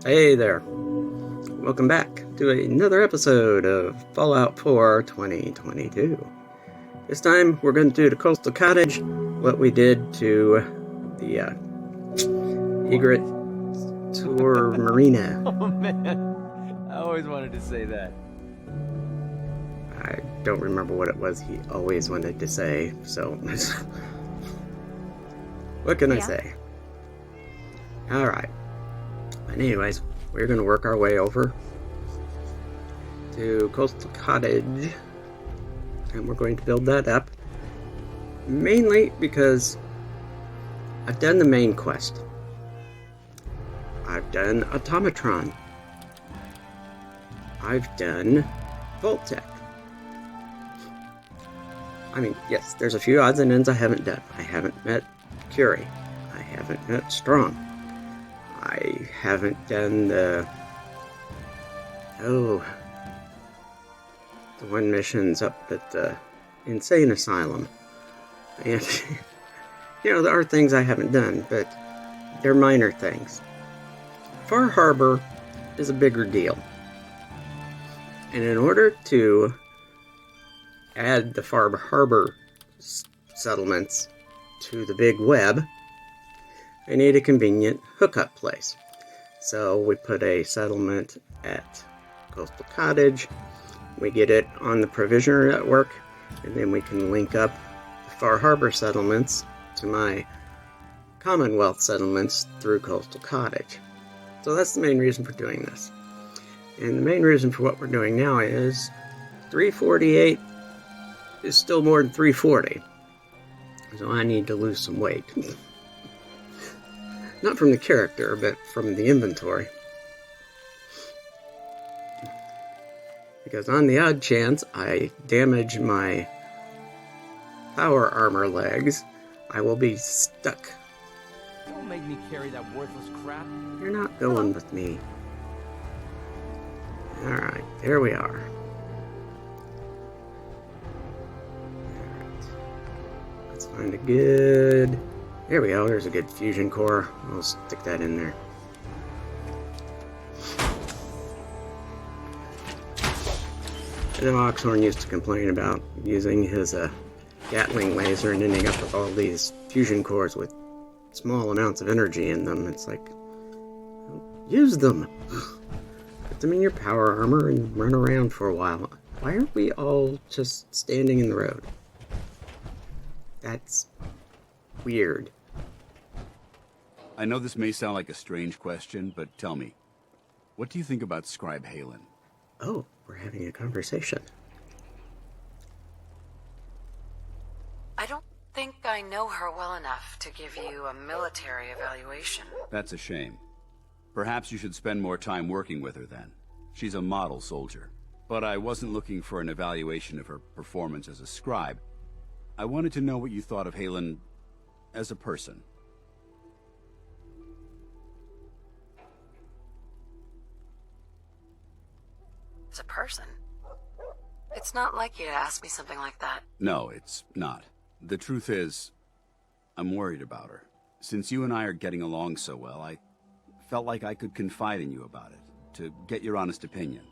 Hey there. Welcome back to another episode of Fallout 4 2022. This time we're going to do to Coastal Cottage what we did to the Egret Tour Marina. Oh man, I always wanted to say that. I don't remember what it was he always wanted to say, so what can I say? Alright. But anyways, we're going to work our way over to Coastal Cottage, and we're going to build that up, mainly because I've done the main quest. I've done Automatron. I've done Vault-Tec. I mean, yes, there's a few odds and ends I haven't done. I haven't met Curie. I haven't met Strong. I haven't done the one missions up at the insane asylum. And, there are things I haven't done, but they're minor things. Far Harbor is a bigger deal. And in order to add the Far Harbor settlements to the big web, I need a convenient hookup place. So we put a settlement at Coastal Cottage, we get it on the Provisioner network, and then we can link up the Far Harbor settlements to my Commonwealth settlements through Coastal Cottage. So that's the main reason for doing this. And the main reason for what we're doing now is 348 is still more than 340. So I need to lose some weight. Not from the character, but from the inventory. Because on the odd chance I damage my power armor legs, I will be stuck. Don't make me carry that worthless crap. You're not going with me. Alright, there we are. Alright. Let's find a good... There we go, there's a good fusion core. I'll stick that in there. I know Oxhorn used to complain about using his Gatling laser and ending up with all these fusion cores with small amounts of energy in them. It's like, use them! Put them in your power armor and run around for a while. Why aren't we all just standing in the road? That's weird. I know this may sound like a strange question, but tell me, what do you think about Scribe Halen? Oh, we're having a conversation. I don't think I know her well enough to give you a military evaluation. That's a shame. Perhaps you should spend more time working with her then. She's a model soldier. But I wasn't looking for an evaluation of her performance as a scribe. I wanted to know what you thought of Halen as a person. As a person? It's not like you to ask me something like that. No, it's not. The truth is, I'm worried about her. Since you and I are getting along so well, I felt like I could confide in you about it, to get your honest opinion.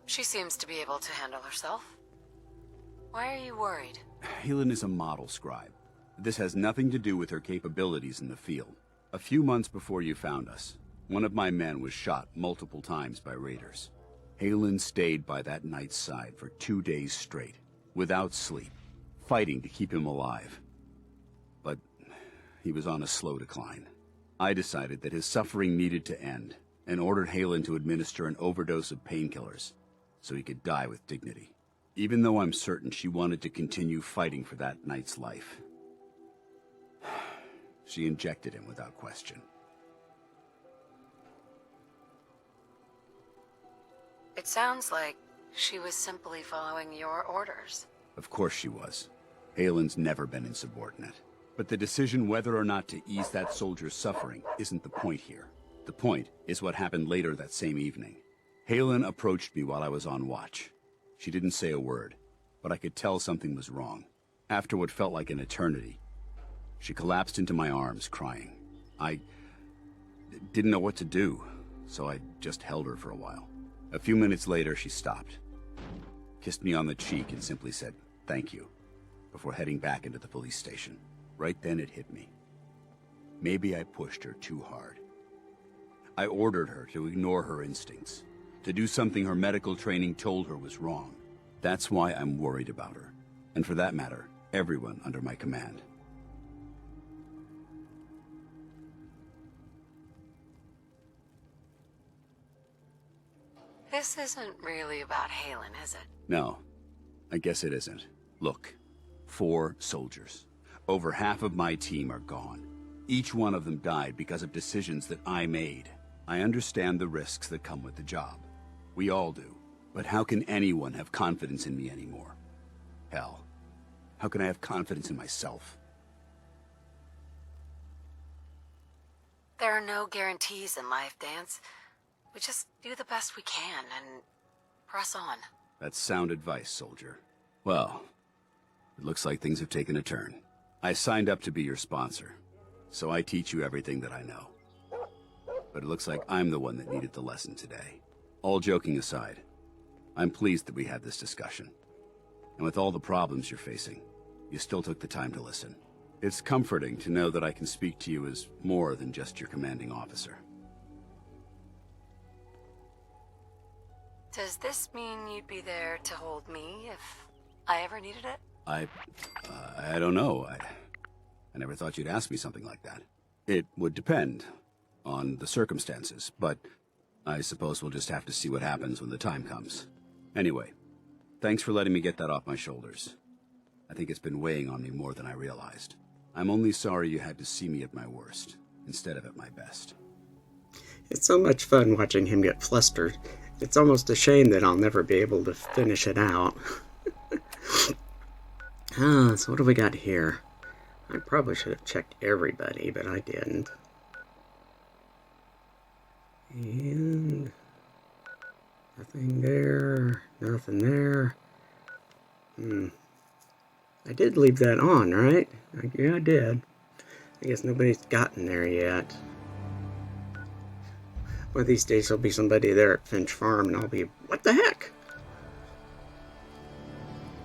She seems to be able to handle herself. Why are you worried? Helen is a model scribe. This has nothing to do with her capabilities in the field. A few months before you found us, one of my men was shot multiple times by raiders. Halen stayed by that knight's side for 2 days straight, without sleep, fighting to keep him alive. But he was on a slow decline. I decided that his suffering needed to end, and ordered Halen to administer an overdose of painkillers, so he could die with dignity. Even though I'm certain she wanted to continue fighting for that knight's life. She injected him without question. It sounds like she was simply following your orders. Of course she was. Halen's never been insubordinate. But the decision whether or not to ease that soldier's suffering isn't the point here. The point is what happened later that same evening. Halen approached me while I was on watch. She didn't say a word, but I could tell something was wrong. After what felt like an eternity, She collapsed into my arms, crying. I didn't know what to do, so I just held her for a while. A few minutes later, she stopped, kissed me on the cheek, and simply said, "Thank you," before heading back into the police station. Right then it hit me. Maybe I pushed her too hard. I ordered her to ignore her instincts, to do something her medical training told her was wrong. That's why I'm worried about her, and for that matter, everyone under my command. This isn't really about Halen, is it? No, I guess it isn't. Look, 4 soldiers. Over half of my team are gone. Each one of them died because of decisions that I made. I understand the risks that come with the job. We all do. But how can anyone have confidence in me anymore? Hell, how can I have confidence in myself? There are no guarantees in life, Danse. We just do the best we can and press on. That's sound advice, soldier. Well, it looks like things have taken a turn. I signed up to be your sponsor, so I teach you everything that I know. But it looks like I'm the one that needed the lesson today. All joking aside, I'm pleased that we had this discussion. And with all the problems you're facing, you still took the time to listen. It's comforting to know that I can speak to you as more than just your commanding officer. Does this mean you'd be there to hold me if I ever needed it? I don't know. I never thought you'd ask me something like that. It would depend on the circumstances, but I suppose we'll just have to see what happens when the time comes. Anyway, thanks for letting me get that off my shoulders. I think it's been weighing on me more than I realized. I'm only sorry you had to see me at my worst, instead of at my best. It's so much fun watching him get flustered. It's almost a shame that I'll never be able to finish it out. So what do we got here? I probably should have checked everybody, but I didn't. And nothing there, nothing there. I did leave that on, right? Yeah, I did. I guess nobody's gotten there yet. One of these days there'll be somebody there at Finch Farm and I'll be, what the heck?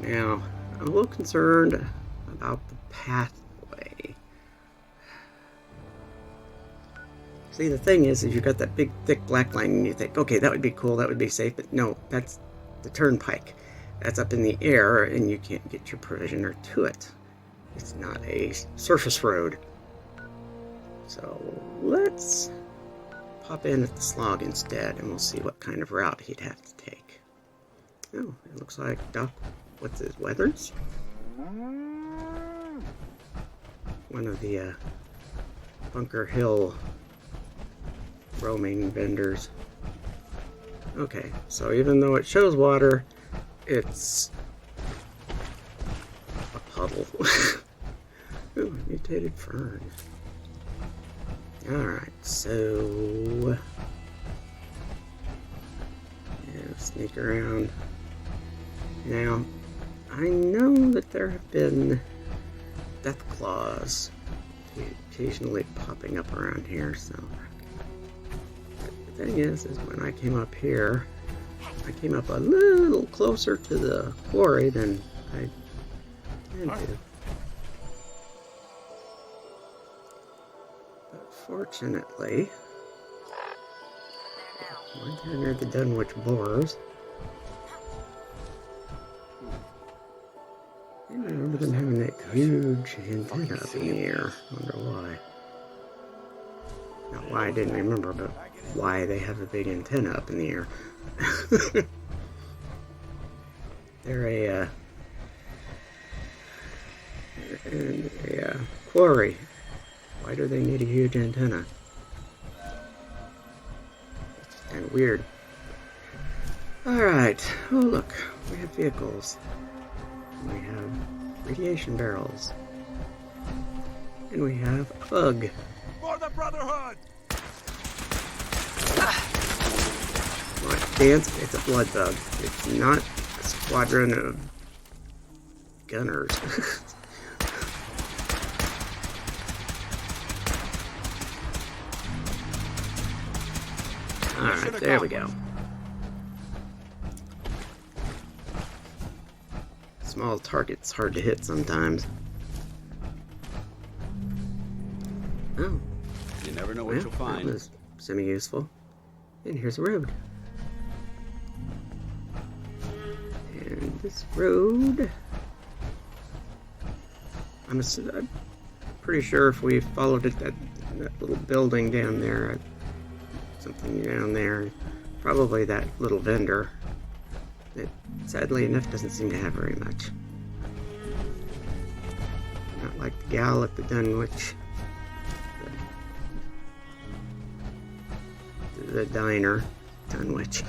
Now, I'm a little concerned about the pathway. See, the thing is you've got that big, thick black line and you think, okay, that would be cool, that would be safe, but no, that's the turnpike. That's up in the air and you can't get your provisioner to it. It's not a surface road. So, let's pop in at the slog instead and we'll see what kind of route he'd have to take. Oh, it looks like Doc, what's his, Weathers? One of the Bunker Hill roaming vendors. Okay, so even though it shows water, it's a puddle. Ooh, mutated fern. Alright, so yeah, sneak around. Now, I know that there have been death claws occasionally popping up around here, so the thing is when I came up here, I came up a little closer to the quarry than I planned to. But fortunately, we're down near the Dunwich Boars. I remember them having that huge antenna up in the air. Wonder why. Not why I didn't remember, but why they have a big antenna up in the air. They're a quarry. Why do they need a huge antenna? It's kind of weird. Alright. Oh, look. We have vehicles. We have radiation barrels. And we have a bug. For the Brotherhood! What? Danse? It's a blood bug. It's not a squadron of gunners. Alright, there we go. Small target's hard to hit sometimes. Oh. You never know what you'll find. That was semi-useful. And here's a road. And this road... I'm pretty sure if we followed it, that little building down there, something down there, probably that little vendor that sadly enough doesn't seem to have very much. Not like the gal at the Dunwich, the diner, Dunwich.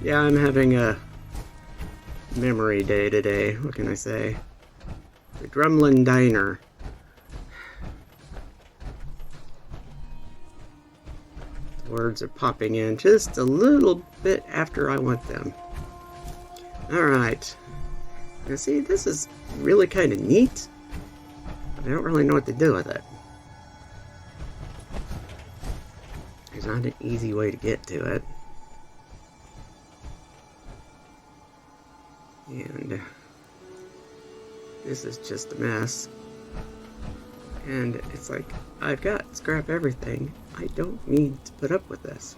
Yeah, I'm having a memory day today. What can I say? The Drumlin Diner. The words are popping in just a little bit after I want them. Alright. Now see, this is really kind of neat. But I don't really know what to do with it. There's not an easy way to get to it. And this is just a mess. And it's like, I've got scrap everything. I don't need to put up with this.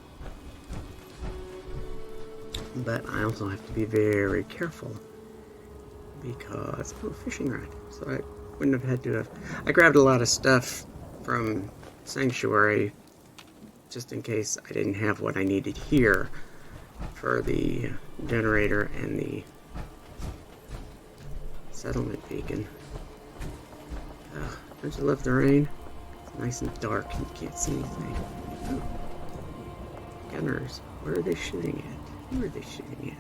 But I also have to be very careful. Because, oh, fishing rod. So I wouldn't have had to have... I grabbed a lot of stuff from Sanctuary just in case I didn't have what I needed here for the generator and the settlement beacon. Don't you love the rain? It's nice and dark and you can't see anything. Oh. Gunners. Where are they shooting at? Who are they shooting at?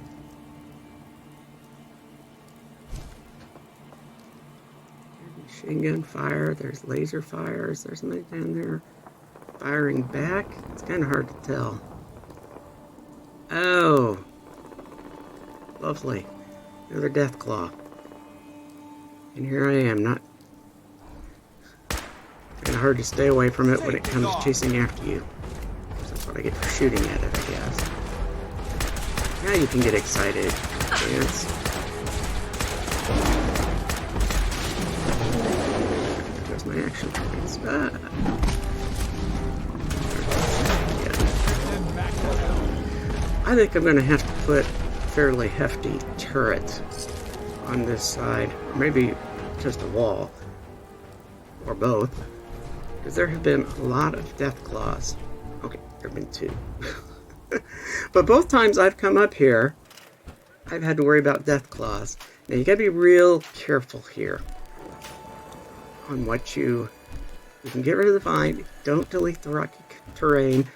There's machine gun fire. There's laser fires. There's somebody down there firing back. It's kind of hard to tell. Oh. Lovely. Another death claw. And here I am, not... kind of hard to stay away from it when it comes chasing after you. So that's what I get for shooting at it, I guess. Now you can get excited. Dance. There's my action points. Ah. I think I'm going to have to put a fairly hefty turret on this side. Or maybe just a wall. Or both. Because there have been a lot of death claws. Okay, there have been 2. But both times I've come up here, I've had to worry about death claws. Now you gotta be real careful here on what you can get rid of the vine. Don't delete the rocky terrain.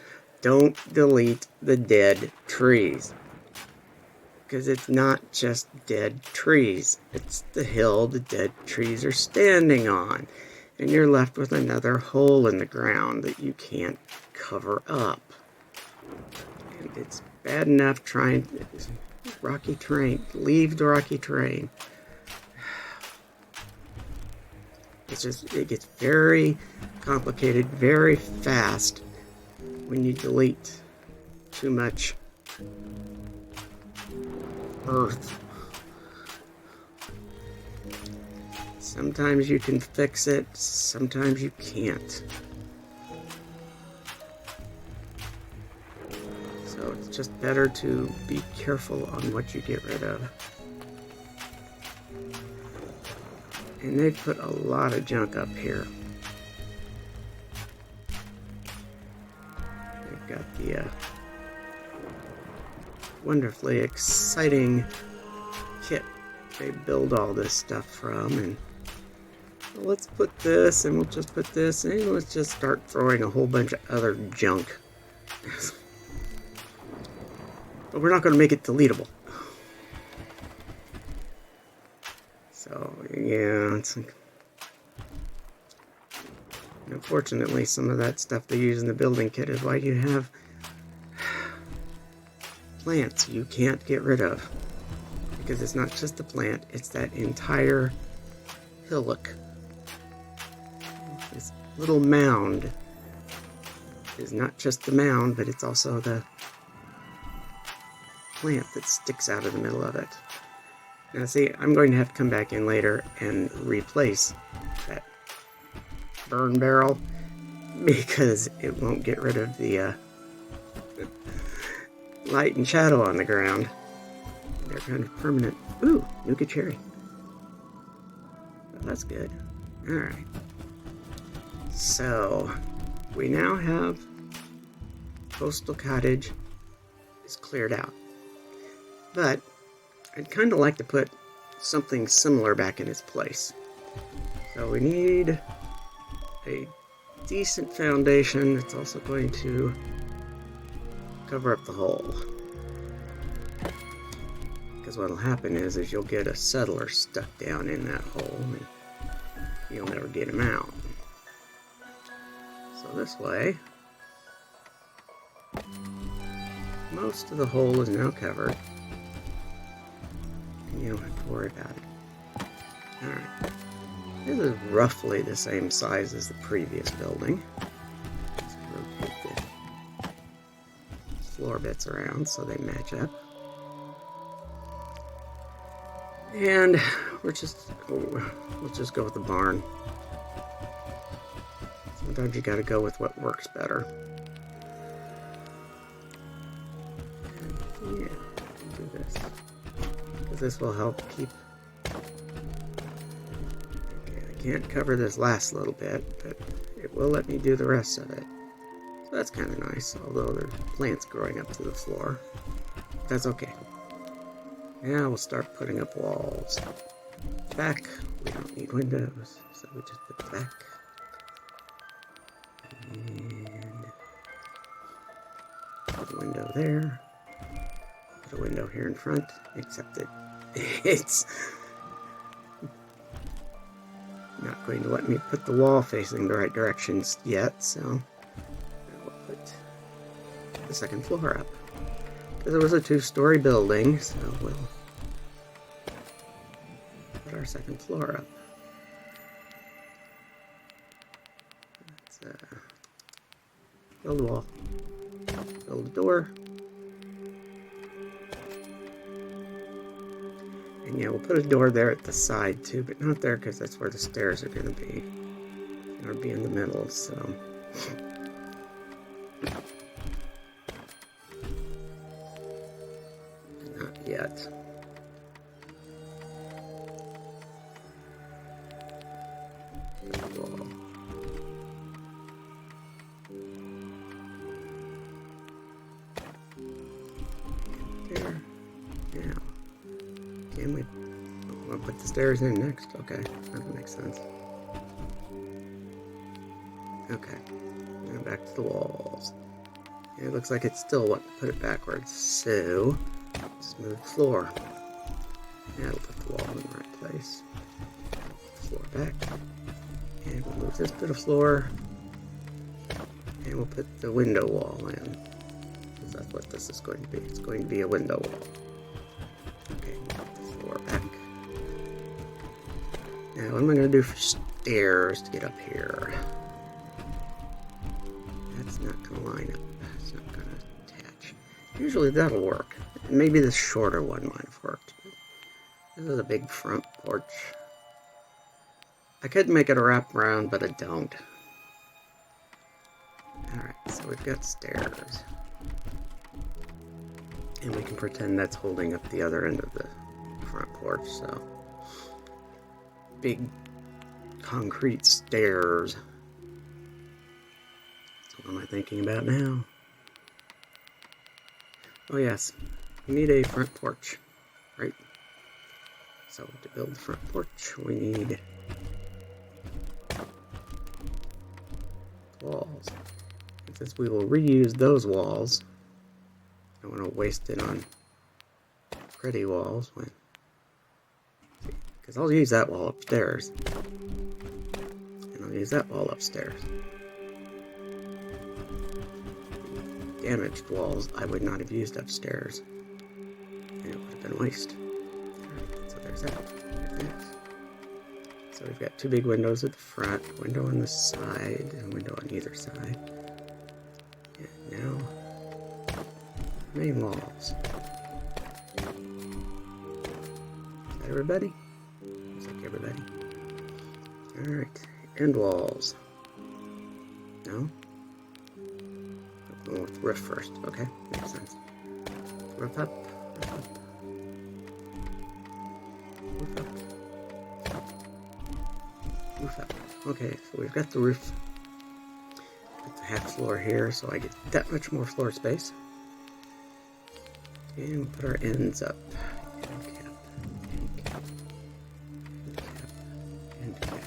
Don't delete the dead trees. Because it's not just dead trees. It's the hill the dead trees are standing on. And you're left with another hole in the ground that you can't cover up. And it's bad enough trying rocky terrain. Leave the rocky terrain. It's just, it gets very complicated very fast when you delete too much earth. Sometimes you can fix it, sometimes you can't. So it's just better to be careful on what you get rid of. And they put a lot of junk up here. They've got the wonderfully exciting kit they build all this stuff from, and well, let's put this, and we'll just put this, and let's just start throwing a whole bunch of other junk. But we're not going to make it deletable. So, yeah, it's like... Unfortunately, some of that stuff they use in the building kit is why you have plants you can't get rid of. Because it's not just the plant, it's that entire hillock. little mound is not just the mound, but it's also the plant that sticks out of the middle of it. Now see, I'm going to have to come back in later and replace that burn barrel because it won't get rid of the light and shadow on the ground. They're kind of permanent. Ooh, Nuka cherry. Well, that's good. Alright. So, we now have Coastal Cottage is cleared out. But, I'd kind of like to put something similar back in its place. So we need a decent foundation that's also going to cover up the hole. Because what'll happen is you'll get a settler stuck down in that hole and you'll never get him out. So this way, most of the hole is now covered. And you don't have to worry about it. Alright. This is roughly the same size as the previous building. Let's rotate the floor bits around so they match up. And we'll just go with the barn. Sometimes you gotta go with what works better. And yeah, do this. Because this will help keep... Okay, I can't cover this last little bit, but it will let me do the rest of it. So that's kind of nice, although there's plants growing up to the floor. That's okay. Now we'll start putting up walls. Back, we don't need windows, so we just put the back. And put a window there. Put a window here in front, except that it's not going to let me put the wall facing the right directions yet, so we'll put the second floor up. Because it was a two-story building, so we'll put our second floor up. Let's build a wall, build a door, and yeah, we'll put a door there at the side too, but not there because that's where the stairs are going to be. They'll be in the middle, so... yet. There. Now, can we? We'll put the stairs in next. Okay, that makes sense. Okay, now back to the walls. Yeah, it looks like it's still wanting to put it backwards, so let's move the floor. That'll put the wall in the right place. Floor back. And we'll move this bit of floor. And we'll put the window wall in. Because that's what this is going to be. It's going to be a window wall. Okay, put the floor back. Now, what am I going to do for stairs to get up here? That's not going to line up. It's not going to attach. Usually that'll work. Maybe the shorter one might have worked. This is a big front porch. I could make it a wraparound, but I don't. Alright, so we've got stairs. And we can pretend that's holding up the other end of the front porch, so... big concrete stairs. So what am I thinking about now? Oh yes, we need a front porch, right? So to build the front porch, we need walls. And since we will reuse those walls, I don't want to waste it on pretty walls. Because I'll use that wall upstairs. And I'll use that wall upstairs. Damaged walls I would not have used upstairs. And it would have been waste. So there's that. There's this. So we've got 2 big windows at the front, window on the side, and window on either side. And now, main walls. Is that everybody? Looks like everybody. Alright, end walls. No? Going with roof first. Okay, makes sense. Roof up, roof up. Roof up. Roof up. Okay, so we've got the roof. Put the half floor here so I get that much more floor space. And we'll put our ends up. End cap, end cap, end cap, end cap.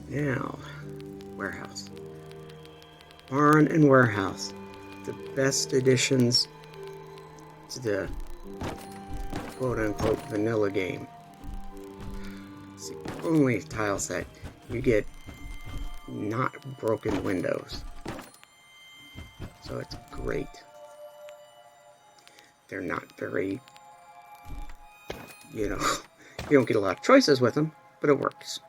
Now, warehouse. Barn and warehouse. The best additions to the quote-unquote vanilla game. It's the only tile set you get not broken windows. So it's great. They're not very, you don't get a lot of choices with them, but it works.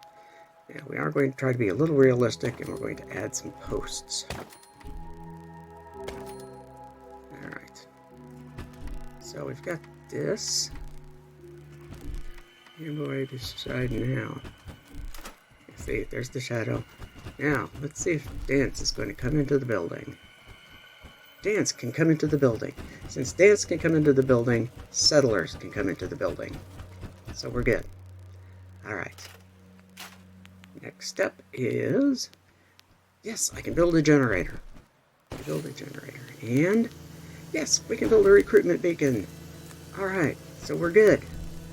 Yeah, we are going to try to be a little realistic, and we're going to add some posts. Alright. So we've got this. And we're going to decide now. See, there's the shadow. Now, let's see if Danse is going to come into the building. Danse can come into the building. Since Danse can come into the building, settlers can come into the building. So we're good. Alright. Next step is... Yes, I can build a generator. Build a generator. And... Yes, we can build a recruitment beacon. Alright, so we're good.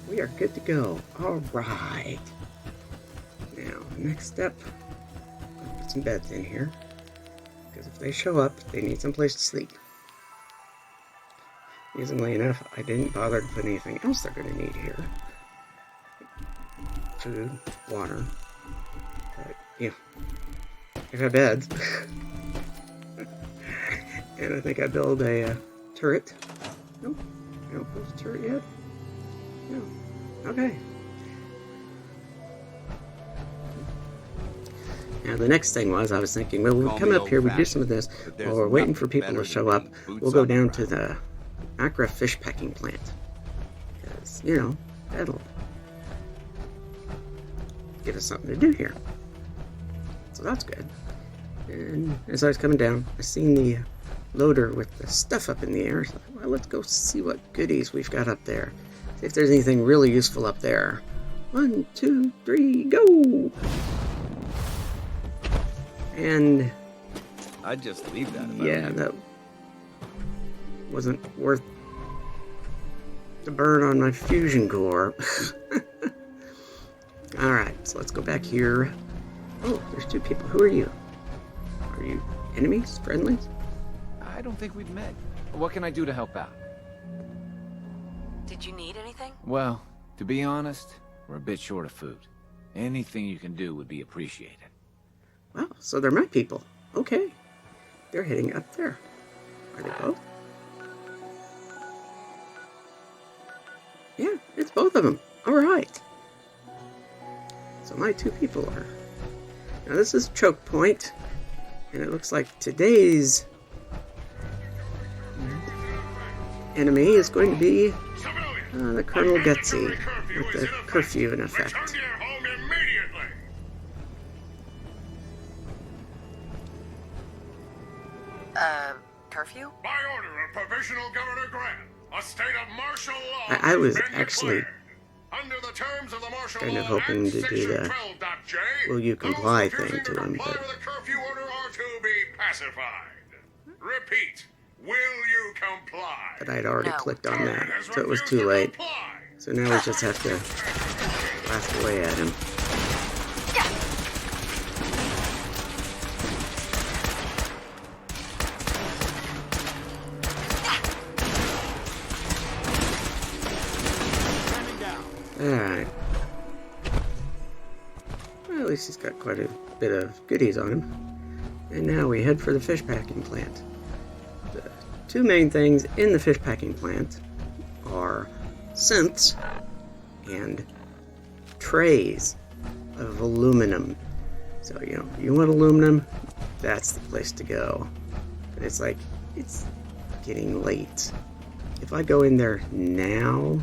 We are good to go. Alright. Now, next step... I'll put some beds in here. Because if they show up, they need some place to sleep. Easily enough, I didn't bother to put anything else they're going to need here. Food, water. But, yeah. I've got beds. And I think I build a turret. Nope. I don't build a turret yet. No. Okay. Now the next thing was, I was thinking, well, we'll come up here, we do some of this, while we're waiting for people to show up, we'll go down to the Accra fish packing plant. Because, that'll give us something to do here. So that's good. And as I was coming down, I seen the loader with the stuff up in the air. So I thought, well, let's go see what goodies we've got up there. See if there's anything really useful up there. 1, 2, 3, go! And... I'd just leave that. Yeah, that wasn't worth the burn on my fusion core. Alright, so let's go back here. Oh, there's 2 people. Who are you? Are you enemies? Friendlies? I don't think we've met. What can I do to help out? Did you need anything? Well, to be honest, we're a bit short of food. Anything you can do would be appreciated. Wow, so they're my people. Okay. They're heading up there. Are they both? Yeah, it's both of them. Alright. So my 2 people are... Now this is choke point. And it looks like today's enemy is going to be the Colonel Gutsy with the curfew in effect. Curfew? By order of Provisional Governor Grant, a state of martial law. I was actually under the terms of the martial kind of law hoping Act to do the Section 12.J, will you comply those thing refusing to him, comply but with the curfew order are to be pacified. Repeat, will you comply? but I'd already No. clicked on that, Has so it was refused too to late. comply. So now we just have to blast away at him. Alright. Well, at least he's got quite a bit of goodies on him. And now we head for the fish packing plant. The 2 main things in the fish packing plant are synths and trays. of aluminum. So, you know, you want aluminum, that's the place to go. But it's like, it's getting late. If I go in there now,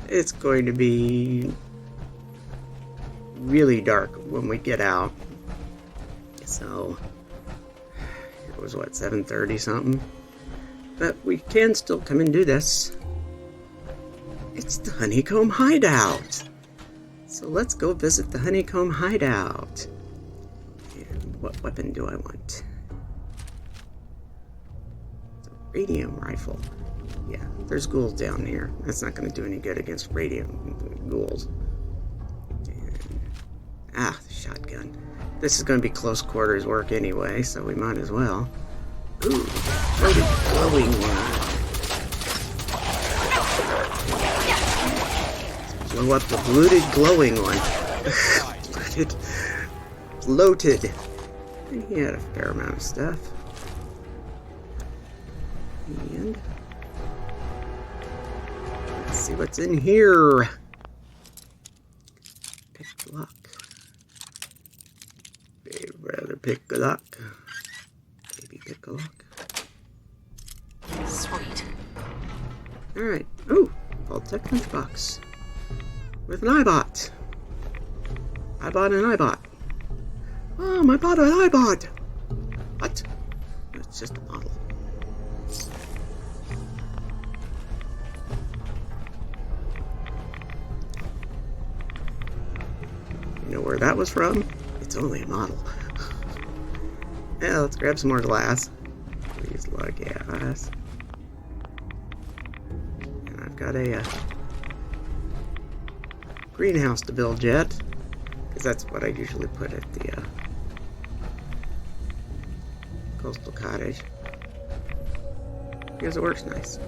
it's going to be really dark when we get out. So, it was what, 7:30 something? But we can still come and do this. It's the Honeycomb Hideout. So let's go visit the Honeycomb Hideout. And what weapon do I want? It's a radium rifle. Yeah, there's ghouls down here. That's not going to do any good against radium ghouls. And, the shotgun. This is going to be close quarters work anyway, so we might as well. Ooh, bloated glowing one. Blow up the bloated glowing one. Bloated. And he had a fair amount of stuff. And let's see what's in here. Pick lock. I'd rather pick a lock. Maybe pick a lock. Sweet. Alright. Ooh, Vault Tech lunchbox. With an iBot. I bought an iBot. Oh, I bought an iBot. What? It's just a model. You know where that was from? It's only a model. Yeah, let's grab some more glass. Please, lug gas. And I've got a greenhouse to build yet, because that's what I usually put at the Coastal Cottage, because it works nice.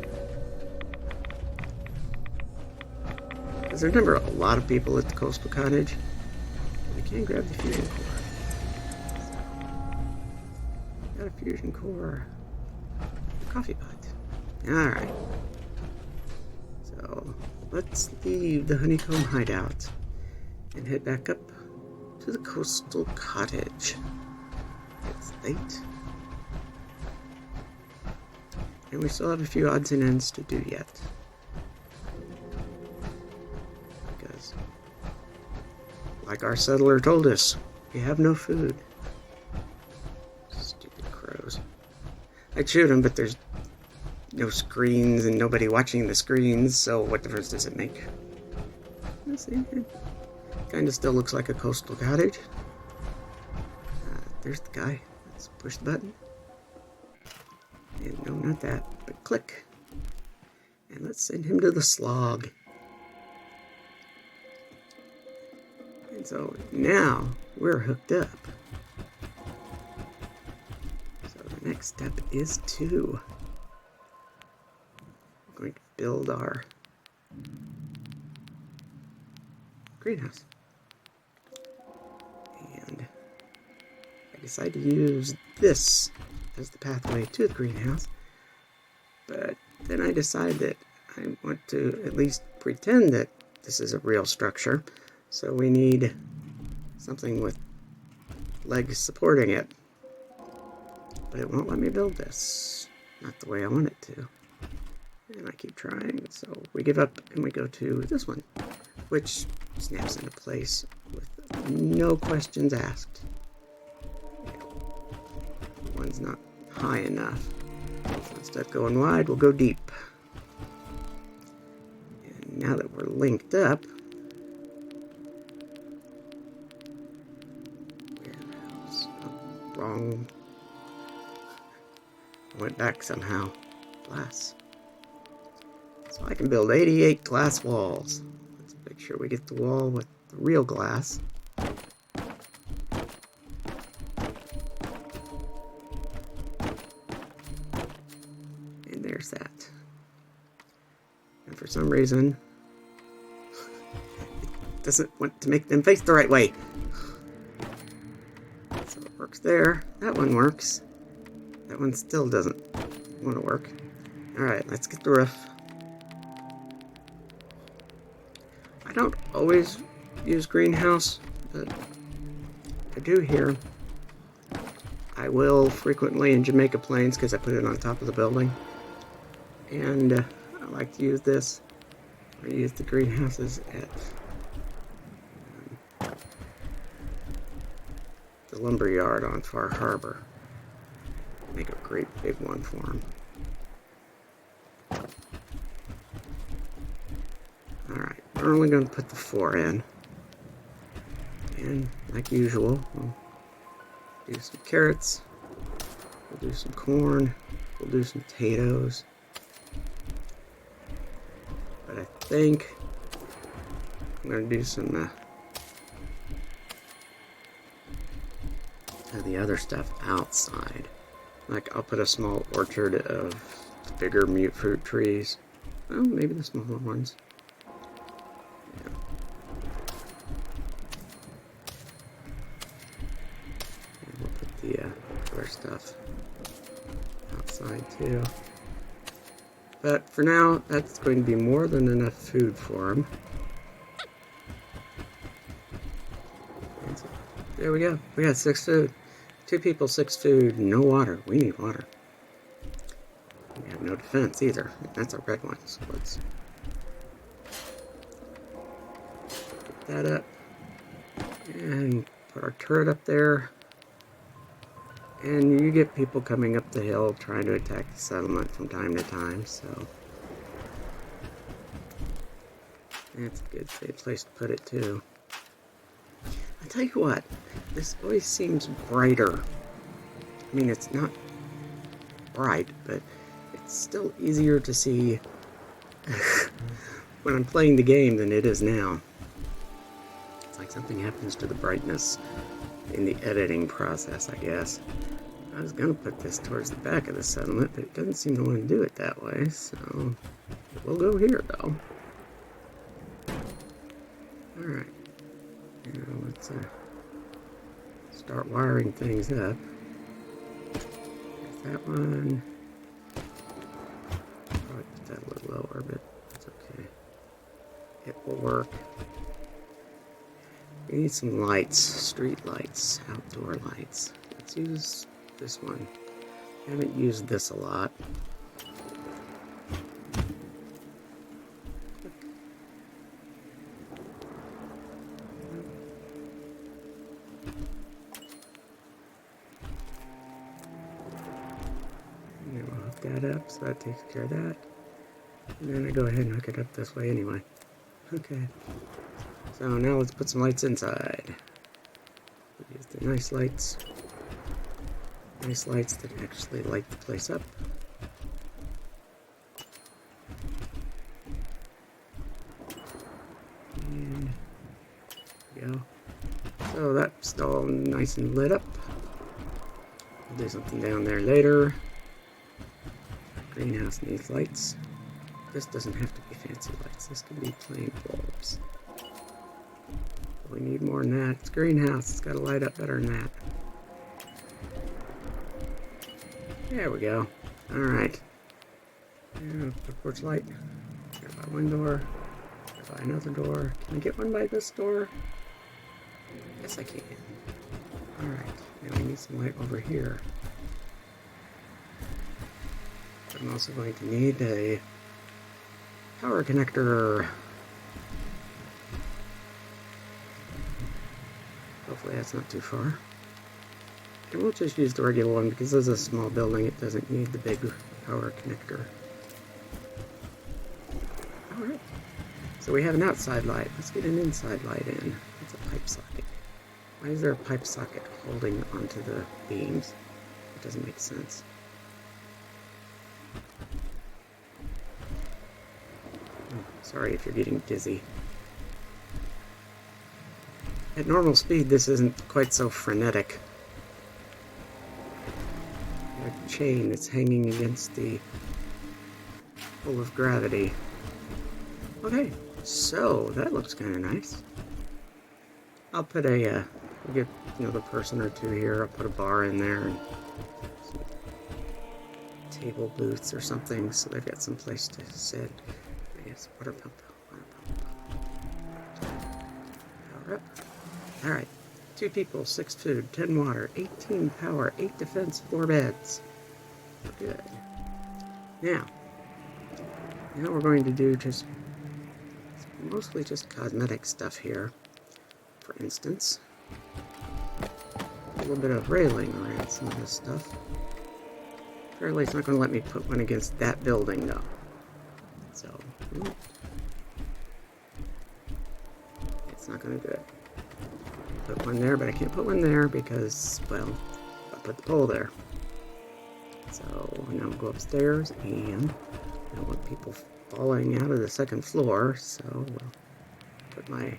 Because there's never a lot of people at the Coastal Cottage. We can grab the fusion core. Got a fusion core. Coffee pot. Alright. So let's leave the Honeycomb Hideout and head back up to the Coastal Cottage. It's late. And we still have a few odds and ends to do yet. Because, like our settler told us, we have no food. Stupid crows. I'd shoot them, but there's no screens and nobody watching the screens, so what difference does it make? Let's see. It kind of still looks like a Coastal Cottage. There's the guy. Let's push the button. And no, not that, but click. And let's send him to the slog. And so now we're hooked up. So the next step is to going to build our greenhouse. And I decided to use this as the pathway to the greenhouse, but then I decided that I want to at least pretend that this is a real structure, so we need something with legs supporting it. But it won't let me build this. Not the way I want it to. And I keep trying, so we give up and we go to this one, which snaps into place with no questions asked. One's not high enough. So instead of going wide, we'll go deep. And now that we're linked up, wrong. I went back somehow. Glass. So I can build 88 glass walls. Let's make sure we get the wall with the real glass. And there's that. And for some reason, it doesn't want to make them face the right way. So it works there. That one works. That one still doesn't want to work. Alright, let's get the roof. I don't always use greenhouse, but I do here. I will frequently in Jamaica Plains because I put it on top of the building. And I like to use this. I use the greenhouses at the lumber yard on Far Harbor. Make a great big one for them. Alright, we're only going to put the 4 in. And like usual, we'll do some carrots, we'll do some corn, we'll do some potatoes. But I think I'm going to do some of the other stuff outside. Like I'll put a small orchard of bigger mute fruit trees. Well, maybe the smaller ones. Yeah. And we'll put the other stuff outside too. But for now, that's going to be more than enough food for them. There we go. We got 6 food. 2 people, 6 food, no water. We need water. We have no defense either. That's a red one. So let's put that up. And put our turret up there. And you get people coming up the hill trying to attack the settlement from time to time, so that's a good safe place to put it too. I'll tell you what, this always seems brighter. I mean, it's not bright, but it's still easier to see when I'm playing the game than it is now. It's like something happens to the brightness in the editing process, I guess. I was going to put this towards the back of the settlement, but it doesn't seem to want to do it that way, so we'll go here, though. Alright. Now let's start wiring things up. There's that one. Probably put that a little lower, but it's okay. It will work. We need some lights, street lights, outdoor lights. Let's use this one. I haven't used this a lot. And then we'll hook that up, so that takes care of that. And then I go ahead and hook it up this way anyway. Okay. So now let's put some lights inside. Use the nice lights. Nice lights that actually light the place up. And there we go. So that's all nice and lit up. I'll do something down there later. Greenhouse needs lights. This doesn't have to be fancy lights. This can be plain bulbs. We need more than that. It's a greenhouse. It's got to light up better than that. There we go. Alright. Put a porch light. Here by one door. Here by another door. Can I get one by this door? Yes, I can. Alright. Now we need some light over here. I'm also going to need a power connector. Hopefully that's not too far. And we'll just use the regular one because this is a small building. It doesn't need the big power connector. Alright. So we have an outside light. Let's get an inside light in. It's a pipe socket. Why is there a pipe socket holding onto the beams? It doesn't make sense. Oh, sorry if you're getting dizzy. At normal speed, this isn't quite so frenetic. A chain that's hanging against the pull of gravity. Okay, so that looks kind of nice. I'll put a, we'll get another person or two here. I'll put a bar in there and some table booths or something so they've got some place to sit. I guess water pump. We're up. Alright. 2 people, 6 food, 10 water, 18 power, 8 defense, 4 beds. We're good. Now we're going to do mostly just cosmetic stuff here. For instance, a little bit of railing around some of this stuff. Apparently it's not going to let me put one against that building though. So, it's not going to do it. Put one there, but I can't put one there because, well, I put the pole there. So now I'll go upstairs, and I don't want people falling out of the second floor, so we'll put my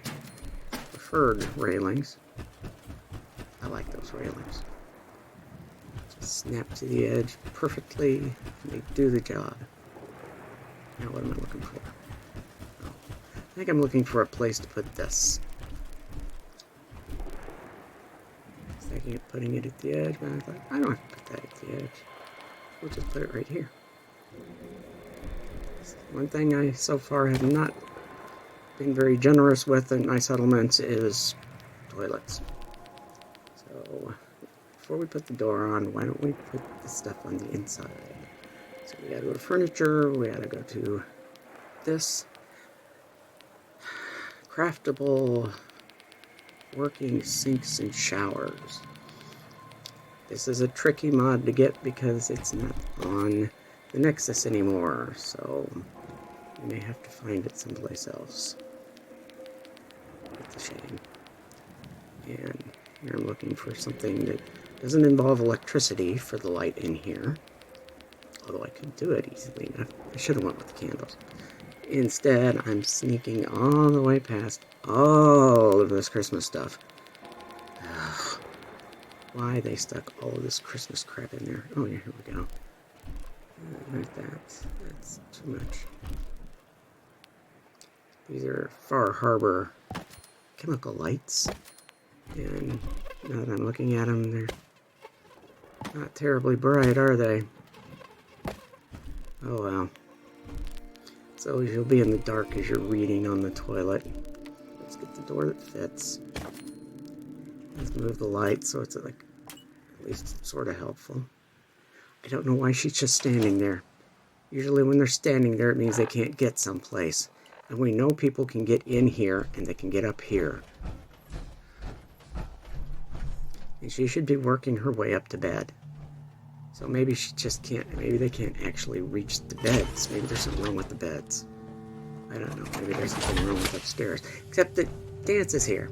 preferred railings. I like those railings. Just snap to the edge perfectly, and they do the job. Now what am I looking for? Oh, I think I'm looking for a place to put this. Thinking of putting it at the edge, but I thought, I don't have to put that at the edge. We'll just put it right here. One thing I so far have not been very generous with in my settlements is toilets. So before we put the door on, why don't we put the stuff on the inside? So we gotta go to furniture, we gotta go to this craftable working sinks and showers. This is a tricky mod to get because it's not on the Nexus anymore, so you may have to find it someplace else. That's a shame. And here I'm looking for something that doesn't involve electricity for the light in here. Although I could do it easily enough. I should have went with the candles. Instead, I'm sneaking all the way past all of this Christmas stuff. Ugh. Why they stuck all of this Christmas crap in there? Oh yeah, here we go. Like that. That's too much. These are Far Harbor chemical lights. And now that I'm looking at them, they're not terribly bright, are they? Oh well. So you'll be in the dark as you're reading on the toilet. Let's get the door that fits. Let's move the light so it's like at least sort of helpful. I don't know why she's just standing there. Usually when they're standing there, it means they can't get someplace. And we know people can get in here and they can get up here. And she should be working her way up to bed. So maybe she just can't, maybe they can't actually reach the beds. Maybe there's something wrong with the beds. I don't know, maybe there's something wrong with upstairs. Except that Danse is here.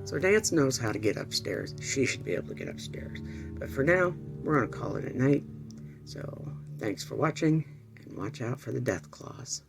So Danse knows how to get upstairs. She should be able to get upstairs. But for now, we're going to call it a night. So thanks for watching, and watch out for the death claws.